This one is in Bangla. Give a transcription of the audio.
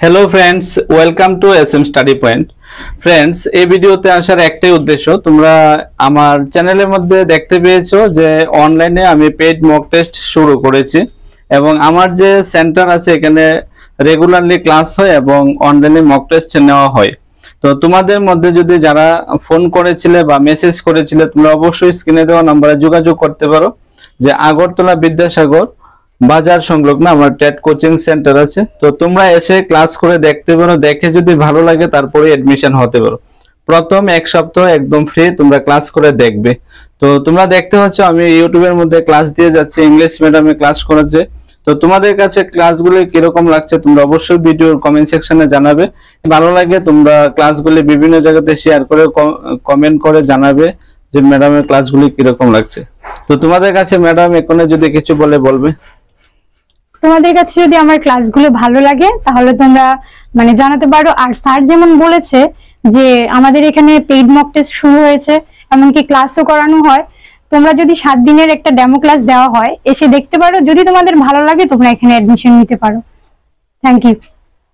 Hello friends, welcome to SM study point. Friends, এই ভিডিওতে আসার একটাই উদ্দেশ্য, তোমরা আমার চ্যানেলের মধ্যে দেখতে পেয়েছো যে অনলাইনে আমি পেইড মক টেস্ট শুরু করেছি এবং আমার যে সেন্টার আছে এখানে রেগুলারলি ক্লাস হয় এবং অনলাইনে মক টেস্ট নেওয়া হয়। তো তোমাদের মধ্যে যদি যারা ফোন করেছিলে বা মেসেজ করেছিলে, তোমরা অবশ্যই স্ক্রিনে দেওয়া নম্বরে যোগাযোগ করতে পারো যে আগরতলা বিদ্যাসাগর বাজার সংলগ্ন আমার টেট কোচিং সেন্টার আছে। তো তোমরা এসে ক্লাস করে দেখতে পারো, দেখে যদি ভালো লাগে তারপরে এডমিশন হতে পারো। প্রথম এক সপ্তাহ একদম ফ্রি, তোমরা ক্লাস করে দেখবে। তো তোমরা দেখতে পাচ্ছ আমি ইউটিউবের মধ্যে ক্লাস দিয়ে যাচ্ছি, ইংলিশ মিডিয়ামে ক্লাস করাচ্ছে। তো তোমাদের কাছে ক্লাসগুলো কিরকম লাগছে তোমরা অবশ্যই ভিডিওর কমেন্ট সেকশনে জানাবে। ভালো লাগে তোমরা ক্লাসগুলি বিভিন্ন জায়গাতে শেয়ার করে কমেন্ট করে জানাবে যে ম্যাডামের ক্লাসগুলি কিরকম লাগছে। তো তোমাদের কাছে ম্যাডাম এখানে যদি কিছু বলবে। তোমাদের কাছে যদি আমার ক্লাসগুলো ভালো লাগে তাহলে তোমরা জানাতে পারো। আর স্যার যেমন বলেছে যে আমাদের এখানে পেইড মক টেস্ট শুরু হয়েছে, এমনকি ক্লাসও করানো হয়। তোমরা যদি 7 দিনের একটা ডেমো ক্লাস দেওয়া হয়, এসে দেখতে পারো। যদি তোমাদের ভালো লাগে তোমরা এখানে অ্যাডমিশন নিতে পারো। Thank you.